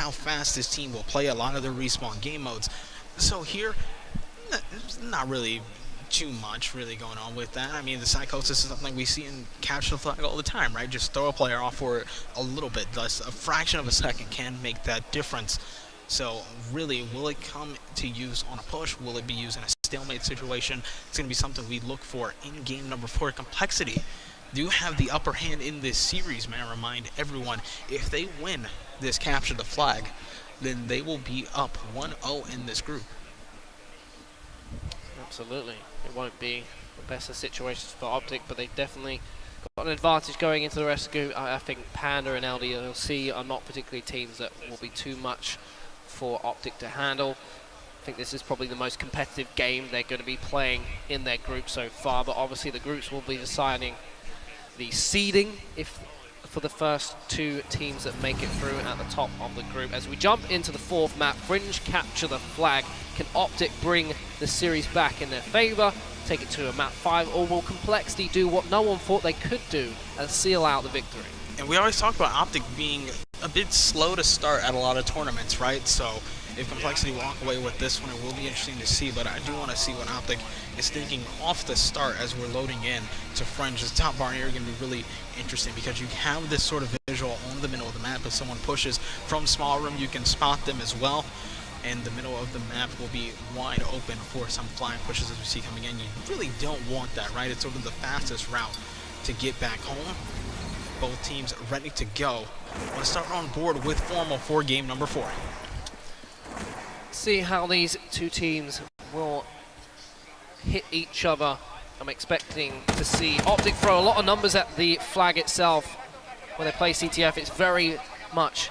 how fast this team will play a lot of their respawn game modes. So here, not really too much really going on with that. I mean, the psychosis is something we see in capture the flag all the time, right? Just throw a player off for a little bit. Thus, a fraction of a second can make that difference. So really, will it come to use on a push? Will it be used in a stalemate situation? It's going to be something we look for in game number 4. complexity do have the upper hand in this series, may I remind everyone. If they win this capture the flag, then they will be up 1-0 in this group. Absolutely. It won't be the best of situations for OpTic, but they definitely got an advantage going into the rest of the group. I think Panda and LDLC are not particularly teams that will be too much for OpTic to handle. I think this is probably the most competitive game they're going to be playing in their group so far, but obviously the groups will be deciding the seeding for the first 2 teams that make it through at the top of the group. As we jump into the 4th map, Fringe capture the flag. Can OpTic bring the series back in their favor, take it to a map 5, or will complexity do what no one thought they could do and seal out the victory? And we always talk about OpTic being a bit slow to start at a lot of tournaments, right? So if complexity walk away with this one, it will be interesting to see, but I do want to see what OpTic is thinking off the start as we're loading in to Fringe. The top bar area going to be really interesting because you have this sort of visual on the middle of the map. If someone pushes from small room, you can spot them as well. And the middle of the map will be wide open for some flying pushes as we see coming in. You really don't want that, right? It's sort of the fastest route to get back home. Both teams ready to go. I want to start on board with Formal for game number 4. See how these 2 teams will hit each other. I'm expecting to see OpTic throw a lot of numbers at the flag itself. When they play CTF, it's very much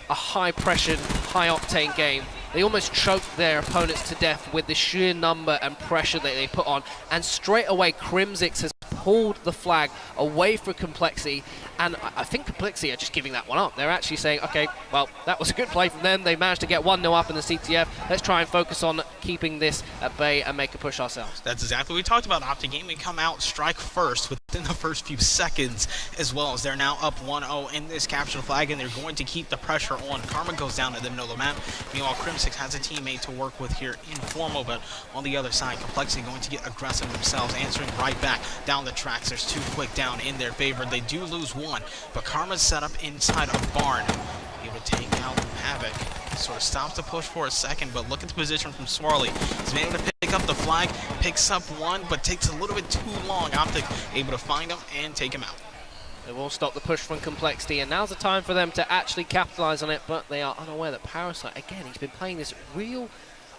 a high-pressured, high-octane game. They almost choke their opponents to death with the sheer number and pressure that they put on. And straight away, crimzix has pulled the flag away from complexity. And I think complexity are just giving that one up. They're actually saying, okay, well, that was a good play from them. They managed to get 1-0 up in the CTF. Let's try and focus on keeping this at bay and make a push ourselves. That's exactly what we talked about. OpTic game, we come out, strike first within the first few seconds, as well as they're now up 1-0 in this capture the flag, and they're going to keep the pressure on. Karma goes down in the middle of the map. Meanwhile, crimzix has a teammate to work with here in Formal, but on the other side, complexity going to get aggressive themselves, answering right back down the tracks. There's 2 quick down in their favor. They do lose 1, but Karma's set up inside of Barn, able to take out Havoc. Sort of stops the push for a second, but look at the position from Swarley. He's been able to pick up the flag, picks up 1, but takes a little bit too long. OpTic able to find him and take him out. They will stop the push from complexity, and now's the time for them to actually capitalize on it, but they are unaware that Parasite, again, he's been playing this real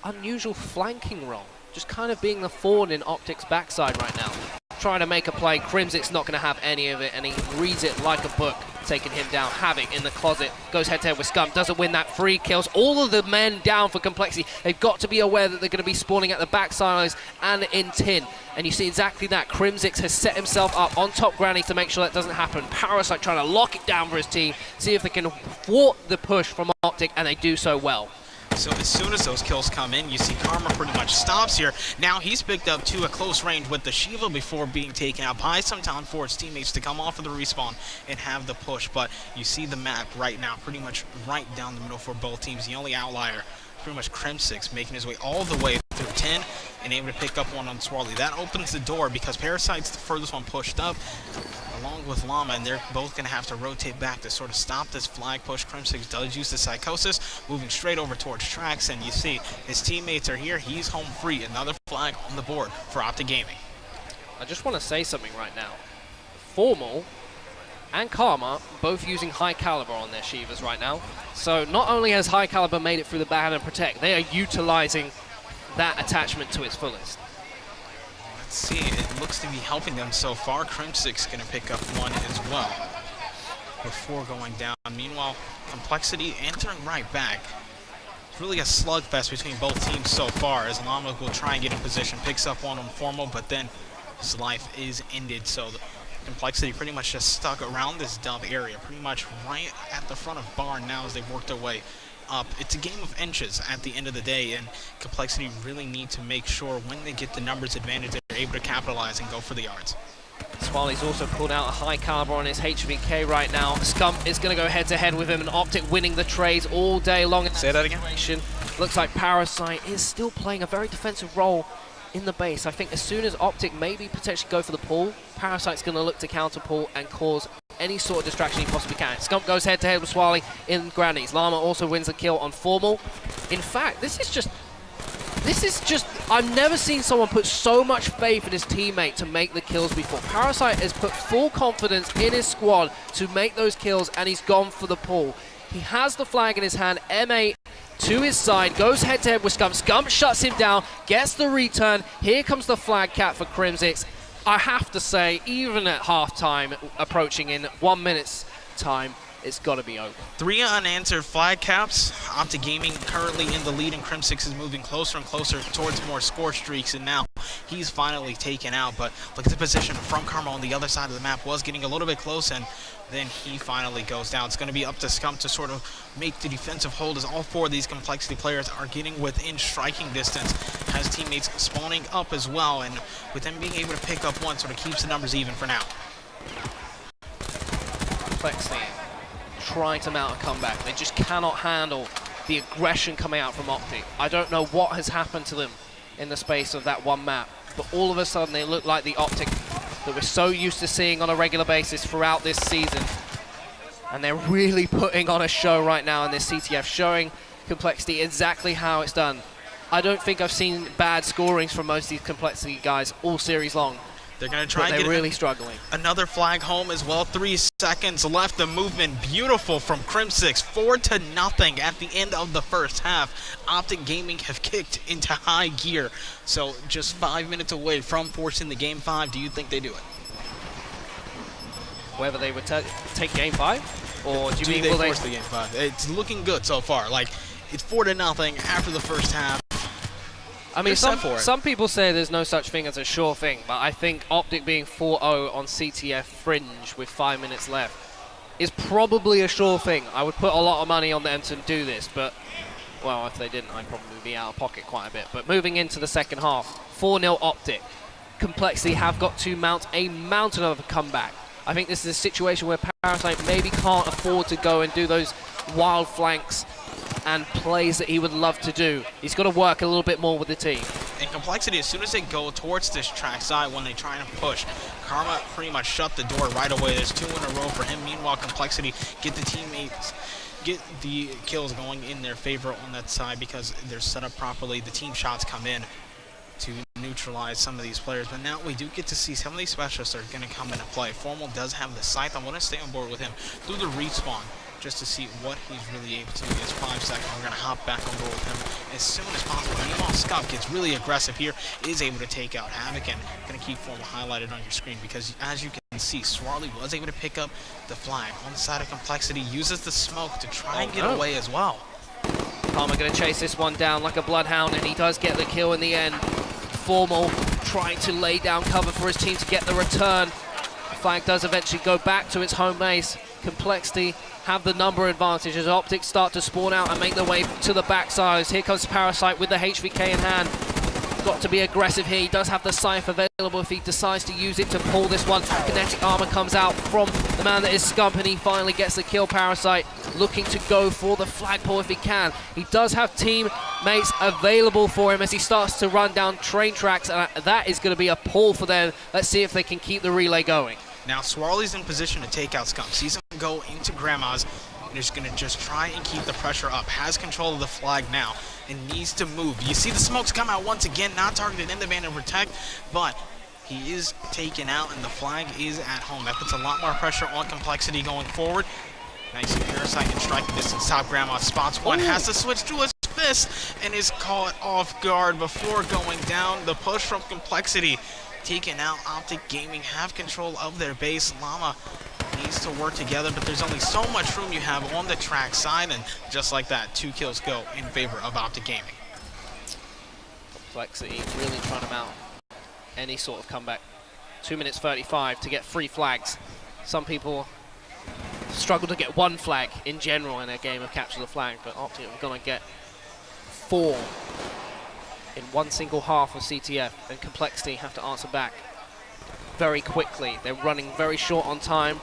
unusual flanking role, just kind of being the thorn in OpTic's backside right now. Trying to make a play, crimzix not going to have any of it, and he reads it like a book, taking him down. Havoc in the closet, goes head-to-head with Scum, doesn't win that, 3 kills. All of the men down for complexity. They've got to be aware that they're going to be spawning at the back silos and in tin. And you see exactly that. crimzix has set himself up on top granny to make sure that doesn't happen. Parasite trying to lock it down for his team, see if they can thwart the push from OpTic, and they do so well. So as soon as those kills come in, you see Karma pretty much stops here. Now he's picked up to a close range with the Shiva before being taken out. Buys some time for his teammates to come off of the respawn and have the push. But you see the map right now pretty much right down the middle for both teams. The only outlier, pretty much crimzix, making his way all the way through 10 and able to pick up 1 on Swarley. That opens the door because Parasite's the furthest one pushed up, along with Llama, and they're both going to have to rotate back to sort of stop this flag push. crimzix does use the psychosis, moving straight over towards tracks, and you see his teammates are here. He's home free. Another flag on the board for OpTic Gaming. I just want to say something right now. Formal and Karma both using high caliber on their Shivas right now. So not only has high caliber made it through the ban and protect, they are utilizing that attachment to its fullest. Let's see, it looks to be helping them so far. crimzix going to pick up 1 as well before going down. Meanwhile, complexity entering right back. It's really a slugfest between both teams so far, as Llama will try and get in position, picks up 1 on Formal, but then his life is ended. So the complexity pretty much just stuck around this dump area, pretty much right at the front of Barn now as they've worked their way up. It's a game of inches at the end of the day, and complexity really need to make sure when they get the numbers advantage, they're able to capitalize and go for the yards. Swaley's also pulled out a high caliber on his HVK right now. Scump is going to go head-to-head with him, and OpTic winning the trades all day long. Say that again? Looks like Parasite is still playing a very defensive role in the base. I think as soon as OpTic maybe potentially go for the pull, Parasite's going to look to counter pull and cause any sort of distraction he possibly can. Scump goes head-to-head with Swaley in Grannies. Llama also wins the kill on Formal. In fact, this is just, I've never seen someone put so much faith in his teammate to make the kills before. Parasite has put full confidence in his squad to make those kills, and he's gone for the pull. He has the flag in his hand, M8 to his side, goes head-to-head with Scump. Scump shuts him down, gets the return. Here comes the flag cap for Crimsix. I have to say, even at halftime, approaching in 1 minute's time, it's got to be over. 3 unanswered flag caps. OpTic Gaming currently in the lead, and Crimsix is moving closer and closer towards more score streaks, and now he's finally taken out. But look at the position from Karma on the other side of the map, was getting a little bit close, and then he finally goes down. It's going to be up to Scump to sort of make the defensive hold, as all 4 of these complexity players are getting within striking distance. Has teammates spawning up as well, and with them being able to pick up one, sort of keeps the numbers even for now. Complexity trying to mount a comeback. They just cannot handle the aggression coming out from OpTic. I don't know what has happened to them in the space of that one map, but all of a sudden they look like the OpTic that we're so used to seeing on a regular basis throughout this season. And they're really putting on a show right now in this CTF, showing complexity exactly how it's done. I don't think I've seen bad scorings from most of these complexity guys all series long. They're going to try and get really struggling. Another flag home as well. 3 seconds left. The movement beautiful from Crimsix. 4-0 at the end of the first half. OpTic Gaming have kicked into high gear. So just 5 minutes away from forcing the game 5. Do you think they do it? Whether they would take game 5, or do you mean they will force the game 5? It's looking good so far. Like, it's 4-0 after the first half. I mean, some people say there's no such thing as a sure thing, but I think OpTic being 4-0 on CTF Fringe with 5 minutes left is probably a sure thing. I would put a lot of money on them to do this, but, well, if they didn't, I'd probably be out of pocket quite a bit. But moving into the second half, 4-0 OpTic. Complexity have got to mount a mountain of a comeback. I think this is a situation where Parasite maybe can't afford to go and do those wild flanks and plays that he would love to do. He's got to work a little bit more with the team. And complexity, as soon as they go towards this track side, when they try and push, Karma pretty much shut the door right away. There's 2 in a row for him. Meanwhile, complexity get the teammates, get the kills going in their favor on that side because they're set up properly. The team shots come in to neutralize some of these players, but now we do get to see some of these specialists are going to come into play. Formal does have the scythe. I want to stay on board with him through the respawn just to see what he's really able to do. It's 5 seconds. We're going to hop back on board with him as soon as possible. Meanwhile, Scump gets really aggressive here, is able to take out Havoc, and going to keep Formal highlighted on your screen because, as you can see, Swarley was able to pick up the flag on the side of complexity, uses the smoke to try and get away as well. Palmer going to chase this one down like a bloodhound, and he does get the kill in the end. Formal trying to lay down cover for his team to get the return. The flag does eventually go back to its home base. Complexity have the number advantage as OpTic start to spawn out and make their way to the backside. Here comes Parasite with the HVK in hand. Got to be aggressive here. He does have the scythe available if he decides to use it to pull this one. Kinetic armor comes out from the man that is Scump, and he finally gets the kill. Parasite looking to go for the flagpole if he can. He does have teammates available for him as he starts to run down train tracks, and that is going to be a pull for them. Let's see if they can keep the relay going. Now Swarley's in position to take out Scump. Sees him go into Grandma's, and is going to just try and keep the pressure up. Has control of the flag now and needs to move. You see the smokes come out once again, not targeted in the band and protect, but he is taken out and the flag is at home. That puts a lot more pressure on complexity going forward. Nice Parasite in striking distance. Top Grandma spots one, has to switch to his fist and is caught off guard before going down. The push from complexity taken out. OpTic Gaming have control of their base. Llama needs to work together, but there's only so much room you have on the track side, and just like that, 2 kills go in favor of OpTic Gaming. Complexity really trying to mount any sort of comeback. 2 minutes 35 to get 3 flags. Some people struggle to get 1 flag in general in a game of capture the flag, but OpTic are going to get 4 in one single half of CTF, and complexity have to answer back. very quickly. They're running very short on time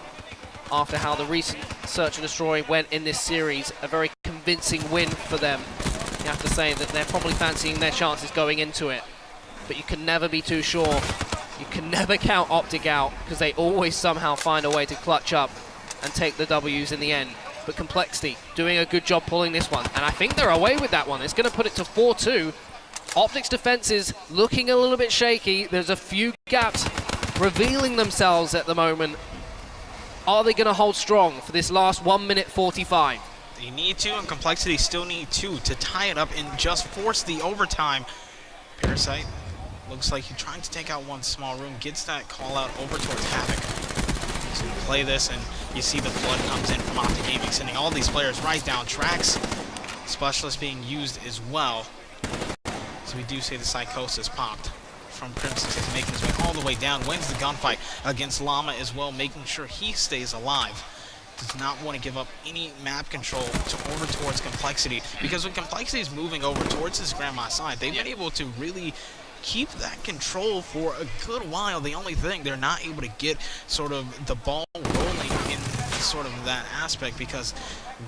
after how the recent Search and Destroy went in this series. A very convincing win for them. You have to say that they're probably fancying their chances going into it. But you can never be too sure. You can never count OpTic out, because they always somehow find a way to clutch up and take the W's in the end. But compLexity doing a good job pulling this one, and I think they're away with that one. It's going to put it to 4-2. OpTic's defense is looking a little bit shaky. There's a few gaps revealing themselves at the moment. Are they going to hold strong for this last 1 minute 45? They need to, and compLexity still need to tie it up and just force the overtime. Parasite looks like he's trying to take out one small room, gets that call out over towards Havoc. So you play this, and you see the flood comes in from OpTic Gaming, sending all these players right down tracks. Specialist being used as well. So we do see the Psychosis popped from Crimson. He's making his way all the way down, wins the gunfight against Llama as well, making sure he stays alive. Does not want to give up any map control over towards compLexity, because when compLexity is moving over towards his grandma's side, they've been able to really keep that control for a good while. The only thing, they're not able to get sort of the ball rolling in sort of that aspect, because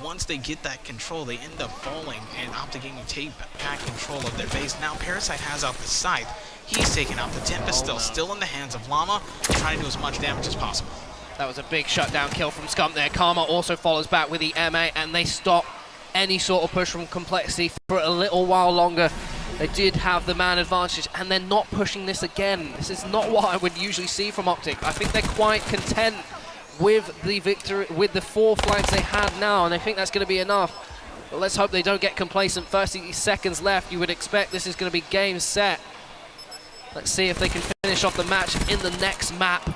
once they get that control, they end up falling, and OpTic Gaming take back control of their base. Now Parasite has out the scythe. He's taking out the Tempest, still in the hands of Llama, trying to do as much damage as possible. That was a big shutdown kill from Scump there. Karma also follows back with the MA, and they stop any sort of push from compLexity for a little while longer. They did have the man advantage, and they're not pushing this again. This is not what I would usually see from OpTic. I think they're quite content with the victory, with the 4 flags they had now, and I think that's going to be enough. But let's hope they don't get complacent. 30 seconds left. You would expect this is going to be game set. Let's see if they can finish off the match in the next map,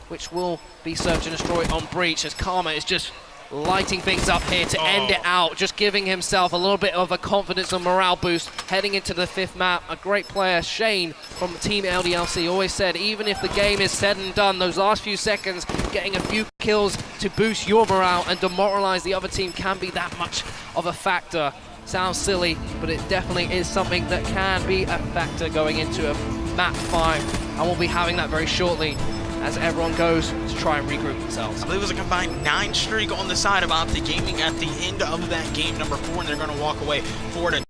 which will be Search and Destroy on Breach, as Karma is just lighting things up here to end it out, just giving himself a little bit of a confidence and morale boost heading into the 5th map. A great player, Shane from Team LDLC, always said even if the game is said and done, those last few seconds, getting a few kills to boost your morale and demoralize the other team can be that much of a factor. Sounds silly, but it definitely is something that can be a factor going into a map 5, and we'll be having that very shortly as everyone goes to try and regroup themselves. I believe it was a combined 9 streak on the side of OpTic Gaming at the end of that game number 4, and they're going to walk away 4-2.